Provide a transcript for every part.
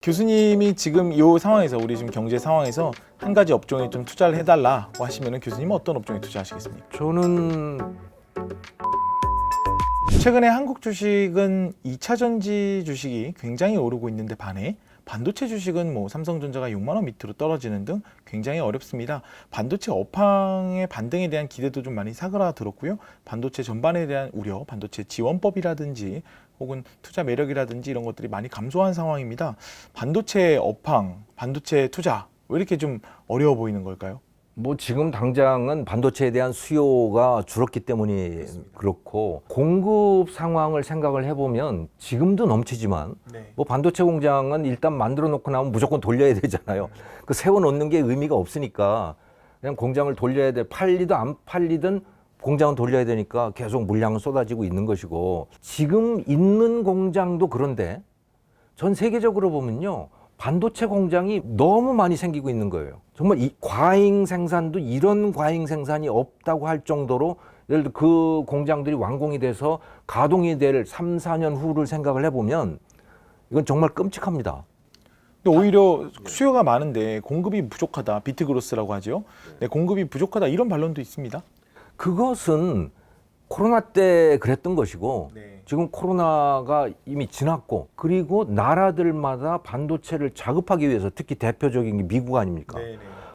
교수님이 지금 이 상황에서 우리 지금 경제 상황에서 한 가지 업종에 좀 투자를 해달라고 하시면은 교수님은 어떤 업종에 투자하시겠습니까? 저는 최근에 한국 주식은 2차 전지 주식이 굉장히 오르고 있는데 반해 반도체 주식은 뭐 삼성전자가 6만 원 밑으로 떨어지는 등 굉장히 어렵습니다. 반도체 업황의 반등에 대한 기대도 좀 많이 사그라들었고요. 반도체 전반에 대한 우려, 반도체 지원법이라든지 혹은 투자 매력이라든지 이런 것들이 많이 감소한 상황입니다. 반도체 업황, 반도체 투자 왜 이렇게 좀 어려워 보이는 걸까요? 뭐 지금 당장은 반도체에 대한 수요가 줄었기 때문이 그렇고 공급 상황을 생각을 해보면 지금도 넘치지만 뭐 반도체 공장은 일단 만들어 놓고 나면 무조건 돌려야 되잖아요. 그 세워놓는 게 의미가 없으니까 그냥 공장을 돌려야 돼. 팔리든 안 팔리든 공장은 돌려야 되니까 계속 물량은 쏟아지고 있는 것이고 지금 있는 공장도 그런데 전 세계적으로 보면요. 반도체 공장이 너무 많이 생기고 있는 거예요. 정말 이 과잉 생산도 이런 과잉 생산이 없다고 할 정도로 예를 들어 그 공장들이 완공이 돼서 가동이 될 3, 4년 후를 생각을 해보면 이건 정말 끔찍합니다. 근데 오히려 수요가 많은데 공급이 부족하다, 비트그로스라고 하죠. 네, 공급이 부족하다 이런 반론도 있습니다. 그것은 코로나 때 그랬던 것이고 네. 지금 코로나가 이미 지났고 그리고 나라들마다 반도체를 자급하기 위해서 특히 대표적인 게 미국 아닙니까?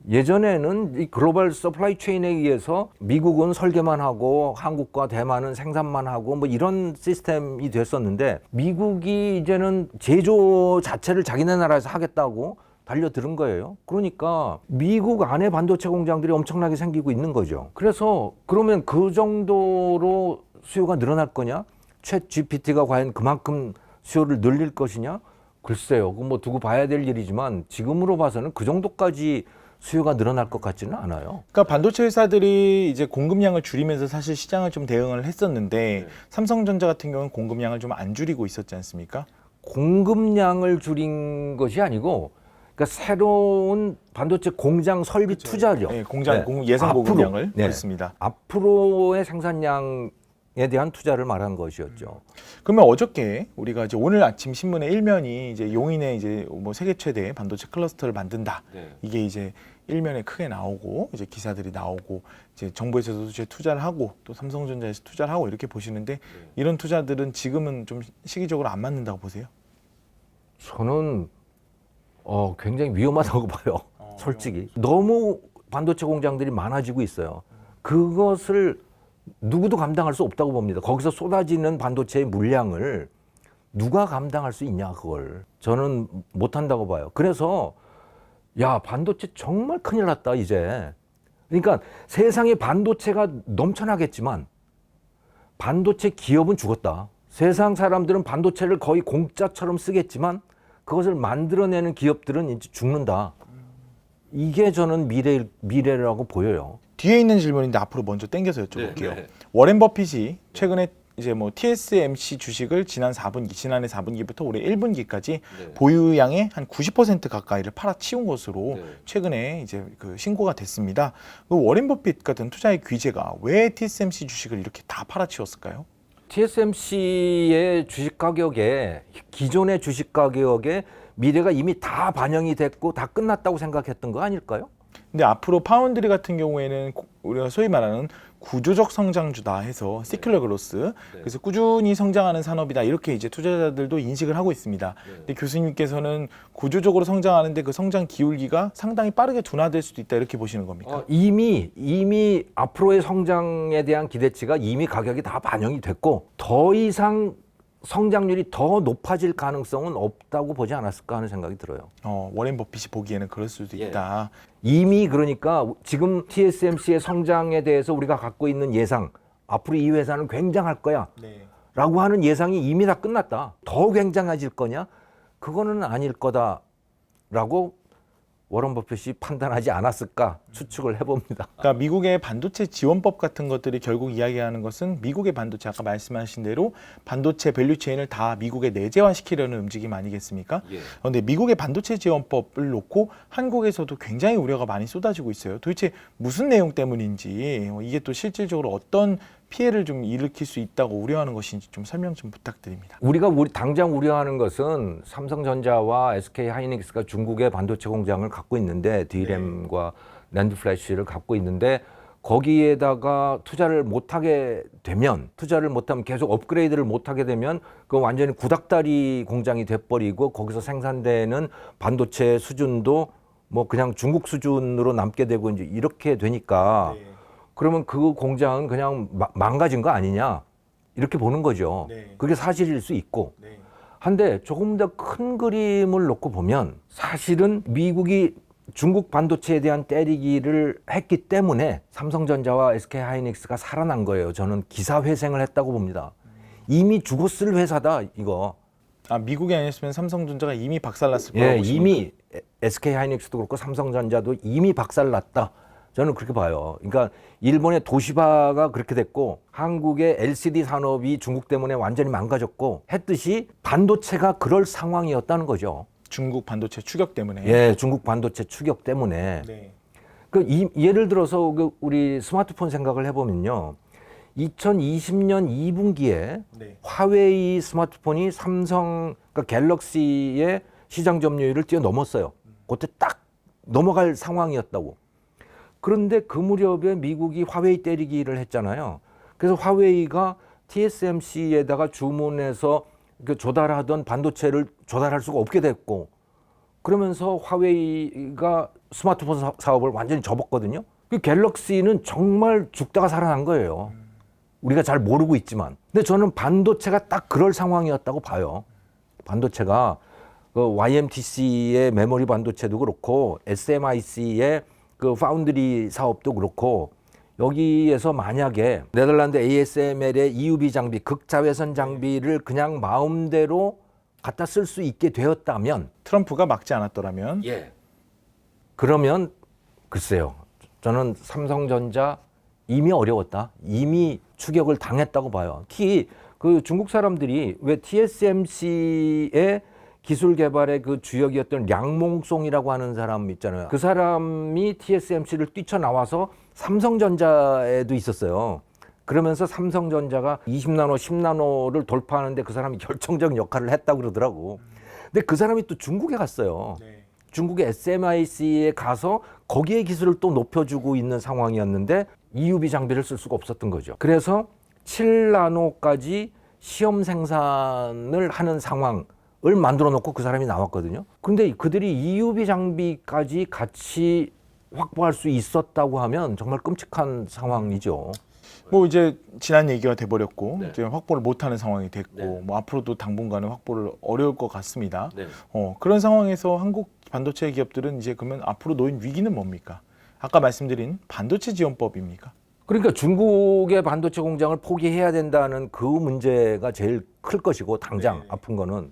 예전에는 이 글로벌 서플라이 체인에 의해서 미국은 설계만 하고 한국과 대만은 생산만 하고 뭐 이런 시스템이 됐었는데 미국이 이제는 제조 자체를 자기네 나라에서 하겠다고 달려들은 거예요. 그러니까 미국 안에 반도체 공장들이 엄청나게 생기고 있는 거죠. 그래서 그러면 그 정도로 수요가 늘어날 거냐? 챗 GPT가 과연 그만큼 수요를 늘릴 것이냐? 글쎄요. 그건 뭐 두고 봐야 될 일이지만 지금으로 봐서는 그 정도까지 수요가 늘어날 것 같지는 않아요. 그러니까 반도체 회사들이 이제 공급량을 줄이면서 사실 시장을 좀 대응을 했었는데 삼성전자 같은 경우는 공급량을 좀 안 줄이고 있었지 않습니까? 공급량을 줄인 것이 아니고 그러니까 새로운 반도체 공장 설비 투자력, 네, 예상 앞으로, 공급량을 네. 그렇습니다. 앞으로의 생산량에 대한 투자를 말한 것이었죠. 그러면 어저께 우리가 이제 오늘 아침 신문의 일면이 이제 용인의 이제 뭐 세계 최대 반도체 클러스터를 만든다. 이게 이제 일면에 크게 나오고 이제 기사들이 나오고 이제 정부에서도 이제 투자를 하고 또 삼성전자에서 투자를 하고 이렇게 보시는데 이런 투자들은 지금은 좀 시기적으로 안 맞는다고 보세요? 저는 굉장히 위험하다고 봐요. 솔직히 너무 반도체 공장들이 많아지고 있어요. 그것을 누구도 감당할 수 없다고 봅니다. 거기서 쏟아지는 반도체의 물량을 누가 감당할 수 있냐 그걸 저는 못한다고 봐요. 그래서 야 반도체 정말 큰일 났다 이제. 그러니까 세상에 반도체가 넘쳐나겠지만 반도체 기업은 죽었다. 세상 사람들은 반도체를 거의 공짜처럼 쓰겠지만 그것을 만들어내는 기업들은 이제 죽는다. 이게 저는 미래라고 보여요. 뒤에 있는 질문인데 앞으로 먼저 당겨서 여쭤볼게요. 워렌 버핏이 최근에 이제 뭐 TSMC 주식을 지난해 4분기부터 올해 1분기까지 보유량의 한 90% 가까이를 팔아치운 것으로 최근에 이제 그 신고가 됐습니다. 그 워렌 버핏 같은 투자의 귀재가 왜 TSMC 주식을 이렇게 다 팔아치웠을까요? TSMC의 주식 가격에 기존의 주식 가격에 미래가 이미 다 반영이 됐고 다 끝났다고 생각했던 거 아닐까요? 근데 앞으로 파운드리 같은 경우에는 우리가 소위 말하는 구조적 성장주다 해서 시큘러 그로스 그래서 꾸준히 성장하는 산업이다 이렇게 이제 투자자들도 인식을 하고 있습니다. 근데 교수님께서는 구조적으로 성장하는데 그 성장 기울기가 상당히 빠르게 둔화될 수도 있다 이렇게 보시는 겁니까? 이미 앞으로의 성장에 대한 기대치가 이미 가격이 다 반영이 됐고 더 이상 성장률이 더 높아질 가능성은 없다고 보지 않았을까 하는 생각이 들어요. 워렌 버핏이 보기에는 그럴 수도 있다. 이미 그러니까 지금 TSMC의 성장에 대해서 우리가 갖고 있는 예상 앞으로 이 회사는 굉장할 거야 라고 하는 예상이 이미 다 끝났다. 더 굉장해질 거냐? 그거는 아닐 거다라고 워런 버핏이 판단하지 않았을까 추측을 해봅니다. 그러니까 미국의 반도체 지원법 같은 것들이 결국 이야기하는 것은 미국의 반도체 아까 말씀하신 대로 반도체 밸류체인을 다 미국에 내재화시키려는 움직임 아니겠습니까? 그런데 미국의 반도체 지원법을 놓고 한국에서도 굉장히 우려가 많이 쏟아지고 있어요. 도대체 무슨 내용 때문인지 이게 또 실질적으로 어떤 피해를 좀 일으킬 수 있다고 우려하는 것인지 좀 설명 좀 부탁드립니다. 우리가 당장 우려하는 것은 삼성전자와 SK 하이닉스가 중국의 반도체 공장을 갖고 있는데 D램과 낸드 플래시를 갖고 있는데 거기에다가 투자를 못하게 되면 계속 업그레이드를 못하게 되면 그 완전히 구닥다리 공장이 돼버리고 거기서 생산되는 반도체 수준도 뭐 그냥 중국 수준으로 남게 되고 이제 이렇게 되니까 그러면 그 공장은 그냥 망가진 거 아니냐 이렇게 보는 거죠. 그게 사실일 수 있고 한데 조금 더 큰 그림을 놓고 보면 사실은 미국이 중국 반도체에 대한 때리기를 했기 때문에 삼성전자와 SK 하이닉스가 살아난 거예요. 저는 기사회생을 했다고 봅니다. 이미 죽었을 회사다 이거. 아, 미국이 아니었으면 삼성전자가 이미 박살났을 거라고 예, 보십니까? 이미 SK 하이닉스도 그렇고 삼성전자도 이미 박살났다. 저는 그렇게 봐요. 그러니까 일본의 도시바가 그렇게 됐고 한국의 LCD 산업이 중국 때문에 완전히 망가졌고 했듯이 반도체가 그럴 상황이었다는 거죠. 중국 반도체 추격 때문에. 예, 중국 반도체 추격 때문에. 예를 들어서 우리 스마트폰 생각을 해보면요. 2020년 2분기에 화웨이 스마트폰이 삼성, 그러니까 갤럭시의 시장 점유율을 뛰어넘었어요. 그때 딱 넘어갈 상황이었다고. 그런데 그 무렵에 미국이 화웨이 때리기를 했잖아요. 그래서 화웨이가 TSMC에다가 주문해서 조달하던 반도체를 조달할 수가 없게 됐고 그러면서 화웨이가 스마트폰 사업을 완전히 접었거든요. 그 갤럭시는 정말 죽다가 살아난 거예요. 우리가 잘 모르고 있지만. 근데 저는 반도체가 딱 그럴 상황이었다고 봐요. 반도체가 그 YMTC의 메모리 반도체도 그렇고 SMIC의 그 파운드리 사업도 그렇고 여기에서 만약에 네덜란드 ASML의 EUV 장비, 극자외선 장비를 그냥 마음대로 갖다 쓸 수 있게 되었다면 트럼프가 막지 않았더라면 그러면 글쎄요. 저는 삼성전자 이미 어려웠다. 이미 추격을 당했다고 봐요. 특히 그 중국 사람들이 왜 TSMC의 기술 개발의 그 주역이었던 량몽송이라고 하는 사람 있잖아요. 그 사람이 TSMC를 뛰쳐나와서 삼성전자에도 있었어요. 그러면서 삼성전자가 20나노, 10나노를 돌파하는데 그 사람이 결정적인 역할을 했다고 그러더라고. 근데 그 사람이 또 중국에 갔어요. 중국의 SMIC에 가서 거기에 기술을 또 높여주고 있는 상황이었는데 EUV 장비를 쓸 수가 없었던 거죠. 그래서 7나노까지 시험 생산을 하는 상황을 만들어 놓고 그 사람이 나왔거든요. 근데 그들이 EUV 장비까지 같이 확보할 수 있었다고 하면 정말 끔찍한 상황이죠. 뭐 이제 지난 얘기가 돼버렸고 이제 확보를 못하는 상황이 됐고 뭐 앞으로도 당분간은 확보를 어려울 것 같습니다. 그런 상황에서 한국 반도체 기업들은 이제 그러면 앞으로 놓인 위기는 뭡니까? 아까 말씀드린 반도체 지원법입니까? 그러니까 중국의 반도체 공장을 포기해야 된다는 그 문제가 제일 클 것이고 당장 아픈 거는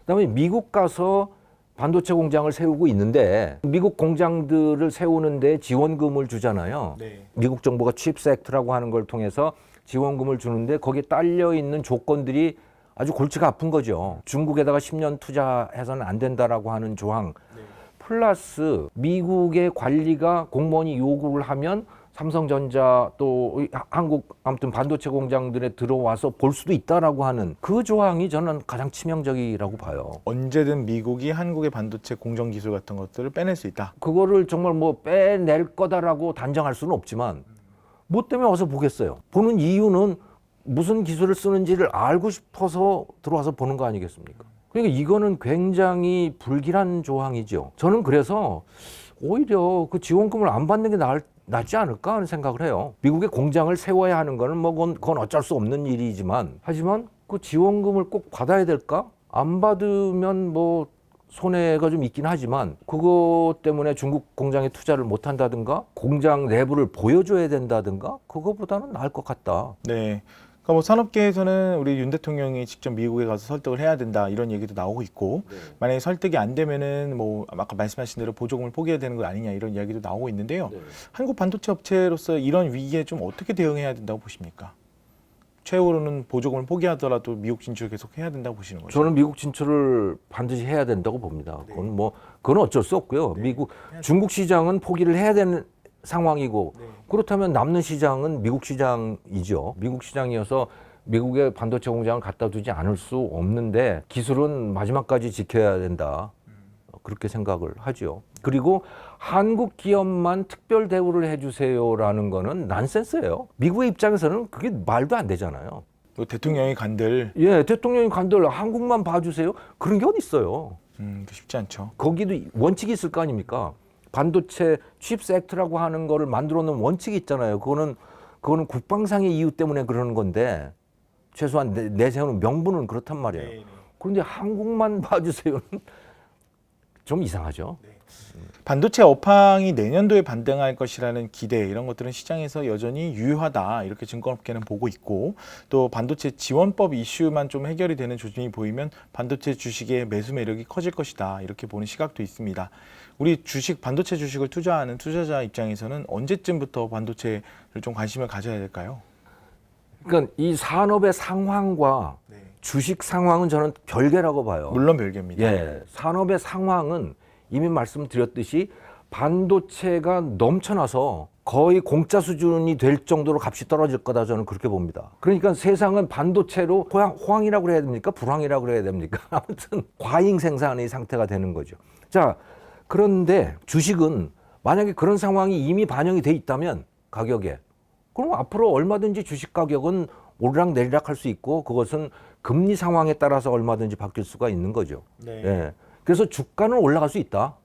그다음에 미국 가서 반도체 공장을 세우고 있는데 미국 공장들을 세우는데 지원금을 주잖아요. 미국 정부가 칩스 액트라고 하는 걸 통해서 지원금을 주는데 거기에 딸려 있는 조건들이 아주 골치가 아픈 거죠. 중국에다가 10년 투자해서는 안 된다라고 하는 조항. 플러스 미국의 관리가 공무원이 요구를 하면 삼성전자 또 한국 아무튼 반도체 공장들에 들어와서 볼 수도 있다라고 하는 그 조항이 저는 가장 치명적이라고 봐요. 언제든 미국이 한국의 반도체 공정 기술 같은 것들을 빼낼 수 있다. 그거를 정말 뭐 빼낼 거다라고 단정할 수는 없지만 뭐 때문에 와서 보겠어요. 보는 이유는 무슨 기술을 쓰는지를 알고 싶어서 들어와서 보는 거 아니겠습니까? 그러니까 이거는 굉장히 불길한 조항이죠. 저는 그래서 오히려 그 지원금을 안 받는 게 낫지 않을까 하는 생각을 해요. 미국의 공장을 세워야 하는 거는 뭐 그건 어쩔 수 없는 일이지만 하지만 그 지원금을 꼭 받아야 될까? 안 받으면 뭐 손해가 좀 있긴 하지만 그것 때문에 중국 공장에 투자를 못 한다든가 공장 내부를 보여줘야 된다든가 그거보다는 나을 것 같다. 네. 그러니까 뭐 산업계에서는 우리 윤 대통령이 직접 미국에 가서 설득을 해야 된다 이런 얘기도 나오고 있고 만약에 설득이 안 되면은 뭐 아까 말씀하신 대로 보조금을 포기해야 되는 거 아니냐 이런 이야기도 나오고 있는데요. 한국 반도체 업체로서 이런 위기에 좀 어떻게 대응해야 된다고 보십니까? 최후로는 보조금을 포기하더라도 미국 진출 계속 해야 된다고 보시는 거죠? 저는 미국 진출을 반드시 해야 된다고 봅니다. 그건 어쩔 수 없고요. 중국 시장은 포기를 해야 되는 상황이고 그렇다면 남는 시장은 미국 시장이죠. 미국 시장이어서 미국의 반도체 공장을 갖다 두지 않을 수 없는데 기술은 마지막까지 지켜야 된다. 그렇게 생각을 하죠. 그리고 한국 기업만 특별 대우를 해주세요라는 거는 난센스예요. 미국의 입장에서는 그게 말도 안 되잖아요. 또 대통령이 간들 예, 대통령이 간들 한국만 봐주세요. 그런 게 어디 있어요. 쉽지 않죠. 거기도 원칙이 있을 거 아닙니까? 반도체 칩스 액트라고 하는 거를 만들어 놓은 원칙이 있잖아요. 그거는 국방상의 이유 때문에 그러는 건데 최소한 내세우는 명분은 그렇단 말이에요. 네. 그런데 한국만 봐주세요는 좀 이상하죠. 반도체 업황이 내년도에 반등할 것이라는 기대 이런 것들은 시장에서 여전히 유효하다 이렇게 증권업계는 보고 있고 또 반도체 지원법 이슈만 좀 해결이 되는 조짐이 보이면 반도체 주식의 매수 매력이 커질 것이다 이렇게 보는 시각도 있습니다. 우리 반도체 주식을 투자하는 투자자 입장에서는 언제쯤부터 반도체를 좀 관심을 가져야 될까요? 그러니까 이 산업의 상황과 주식 상황은 저는 별개라고 봐요. 물론 별개입니다. 예, 산업의 상황은 이미 말씀드렸듯이 반도체가 넘쳐나서 거의 공짜 수준이 될 정도로 값이 떨어질 거다 저는 그렇게 봅니다. 그러니까 세상은 반도체로 호황이라고 그래야 됩니까? 불황이라고 그래야 됩니까? 아무튼 과잉 생산의 상태가 되는 거죠. 자, 그런데 주식은 만약에 그런 상황이 이미 반영이 돼 있다면 가격에 그럼 앞으로 얼마든지 주식 가격은 오르락 내리락 할 수 있고 그것은 금리 상황에 따라서 얼마든지 바뀔 수가 있는 거죠. 네. 예. 그래서 주가는 올라갈 수 있다.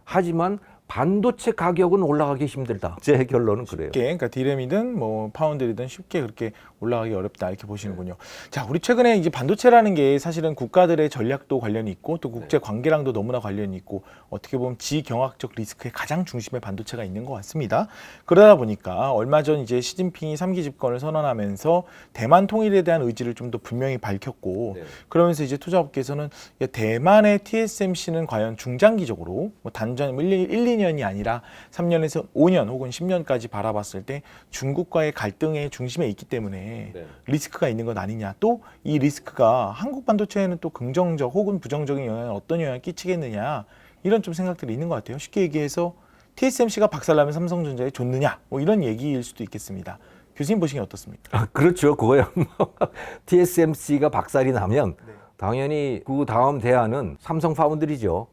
하지만 반도체 가격은 올라가기 힘들다. 제 결론은 그래요. 쉽게, 그러니까 디램이든 뭐 파운드리든 쉽게 그렇게 올라가기 어렵다 이렇게 보시는군요. 자, 우리 최근에 이제 반도체라는 게 사실은 국가들의 전략도 관련이 있고 또 국제 관계랑도 너무나 관련이 있고 어떻게 보면 지경학적 리스크의 가장 중심에 반도체가 있는 것 같습니다. 그러다 보니까 얼마 전 이제 시진핑이 3기 집권을 선언하면서 대만 통일에 대한 의지를 좀 더 분명히 밝혔고 그러면서 이제 투자업계에서는 대만의 TSMC는 과연 중장기적으로 뭐 단전 1, 2년이 아니라 3년에서 5년 혹은 10년까지 바라봤을 때 중국과의 갈등의 중심에 있기 때문에 리스크가 있는 것 아니냐. 또 이 리스크가 한국 반도체에는 또 긍정적 혹은 부정적인 어떤 영향을 끼치겠느냐. 이런 좀 생각들이 있는 것 같아요. 쉽게 얘기해서 TSMC가 박살나면 삼성전자에 좋느냐. 뭐 이런 얘기일 수도 있겠습니다. 교수님 보시기엔 어떻습니까? 그렇죠. 그거야. TSMC가 박살이 나면 당연히 그 다음 대안은 삼성 파운드리죠.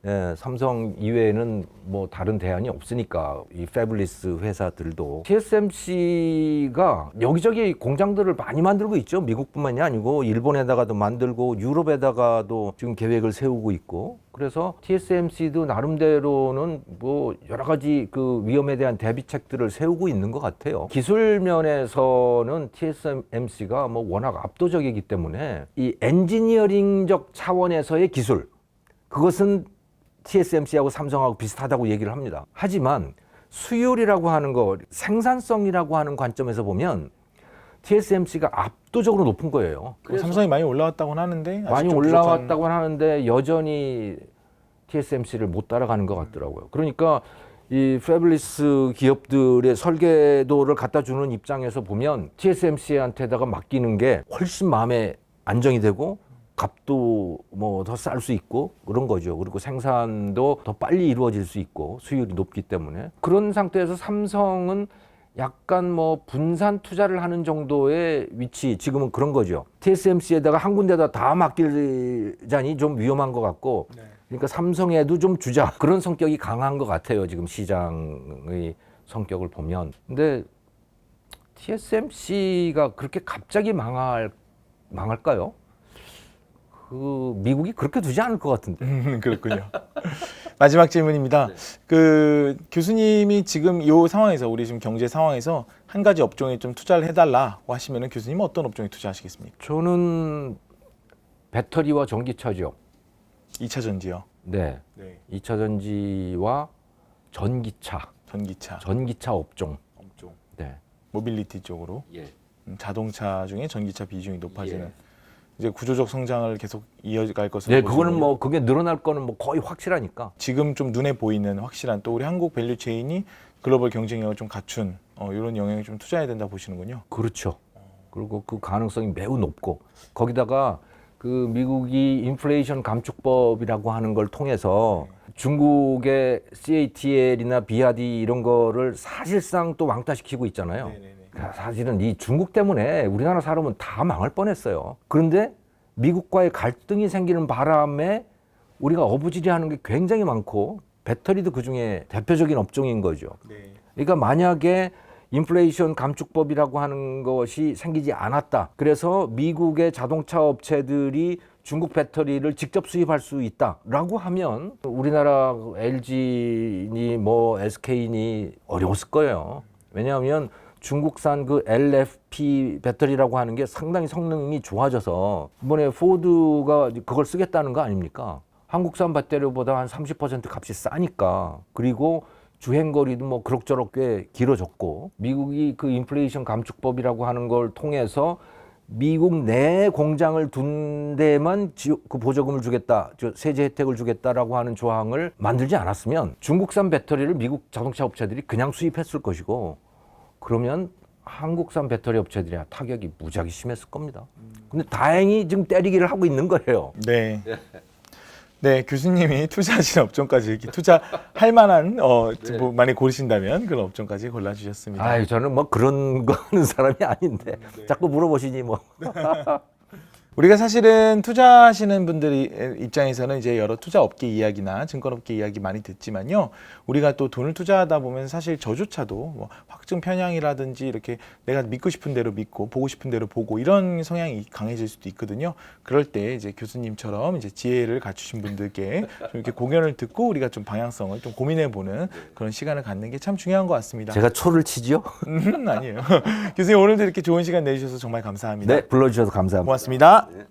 예, 삼성 이외에는 뭐 다른 대안이 없으니까 이 패블리스 회사들도 TSMC가 여기저기 공장들을 많이 만들고 있죠. 미국뿐만이 아니고 일본에다가도 만들고 유럽에다가도 지금 계획을 세우고 있고 그래서 TSMC도 나름대로는 뭐 여러 가지 그 위험에 대한 대비책들을 세우고 있는 것 같아요. 기술 면에서는 TSMC가 뭐 워낙 압도적이기 때문에 이 엔지니어링적 차원에서의 기술 그것은 TSMC하고 삼성하고 비슷하다고 얘기를 합니다. 하지만 수율이라고 하는 거, 생산성이라고 하는 관점에서 보면 TSMC가 압도적으로 높은 거예요. 삼성이 많이 올라왔다고는 하는데 많이 올라왔다고는 하는데 여전히 TSMC를 못 따라가는 것 같더라고요. 그러니까 이 패블리스 기업들의 설계도를 갖다 주는 입장에서 보면 TSMC한테다가 맡기는 게 훨씬 마음에 안정이 되고 값도 뭐 더 쌀 수 있고 그런 거죠. 그리고 생산도 더 빨리 이루어질 수 있고 수율이 높기 때문에 그런 상태에서 삼성은 약간 뭐 분산 투자를 하는 정도의 위치 지금은 그런 거죠. TSMC에다가 한 군데다 다 맡기자니 좀 위험한 것 같고 그러니까 삼성에도 좀 주자 그런 성격이 강한 것 같아요. 지금 시장의 성격을 보면. 근데 TSMC가 그렇게 갑자기 망할까요? 그 미국이 그렇게 두지 않을 것 같은데. 그렇군요. 마지막 질문입니다. 그 교수님이 지금 이 상황에서 우리 지금 경제 상황에서 한 가지 업종에 좀 투자를 해달라고 하시면은 교수님은 어떤 업종에 투자하시겠습니까? 저는 배터리와 전기차죠. 2차 전지요. 네. 2차 전지와 전기차. 전기차 업종. 네. 모빌리티 쪽으로. 자동차 중에 전기차 비중이 높아지는. 이제 구조적 성장을 계속 이어갈 것으로. 네, 그거는 뭐 그게 늘어날 거는 뭐 거의 확실하니까. 지금 좀 눈에 보이는 확실한 또 우리 한국 밸류체인이 글로벌 경쟁력을 좀 갖춘 이런 영역에 좀 투자해야 된다 보시는군요. 그렇죠. 그리고 그 가능성이 매우 높고 거기다가 그 미국이 인플레이션 감축법이라고 하는 걸 통해서 중국의 CATL이나 BRD 이런 거를 사실상 또 왕따시키고 있잖아요. 그러니까 사실은 이 중국 때문에 우리나라 사람은 다 망할 뻔했어요. 그런데 미국과의 갈등이 생기는 바람에 우리가 어부지리하는 게 굉장히 많고 배터리도 그중에 대표적인 업종인 거죠. 그러니까 만약에 인플레이션 감축법이라고 하는 것이 생기지 않았다. 그래서 미국의 자동차 업체들이 중국 배터리를 직접 수입할 수 있다라고 하면 우리나라 LG니 뭐 SK니 어려웠을 거예요. 왜냐하면 중국산 그 LFP 배터리라고 하는 게 상당히 성능이 좋아져서 이번에 포드가 그걸 쓰겠다는 거 아닙니까? 한국산 배터리보다 한 30% 값이 싸니까. 그리고 주행거리도 뭐 그럭저럭 꽤 길어졌고 미국이 그 인플레이션 감축법이라고 하는 걸 통해서 미국 내 공장을 둔 데만 그 보조금을 주겠다, 세제 혜택을 주겠다라고 하는 조항을 만들지 않았으면 중국산 배터리를 미국 자동차 업체들이 그냥 수입했을 것이고 그러면 한국산 배터리 업체들이 타격이 무지하게 심했을 겁니다. 근데 다행히 지금 때리기를 하고 있는 거예요. 네. 네, 교수님이 투자하신 업종까지 이렇게 투자할 만한 뭐 많이 고르신다면 그런 업종까지 골라주셨습니다. 아, 저는 뭐 그런 거 하는 사람이 아닌데 자꾸 물어보시니 뭐. 우리가 사실은 투자하시는 분들 입장에서는 이제 여러 투자 업계 이야기나 증권업계 이야기 많이 듣지만요. 우리가 또 돈을 투자하다 보면 사실 저조차도 뭐 확증 편향이라든지 이렇게 내가 믿고 싶은 대로 믿고 보고 싶은 대로 보고 이런 성향이 강해질 수도 있거든요. 그럴 때 이제 교수님처럼 이제 지혜를 갖추신 분들께 좀 이렇게 공연을 듣고 우리가 좀 방향성을 좀 고민해보는 그런 시간을 갖는 게 참 중요한 것 같습니다. 제가 초를 치죠? 아니에요. 교수님 오늘도 이렇게 좋은 시간 내주셔서 정말 감사합니다. 네, 불러주셔서 감사합니다. 고맙습니다. 네.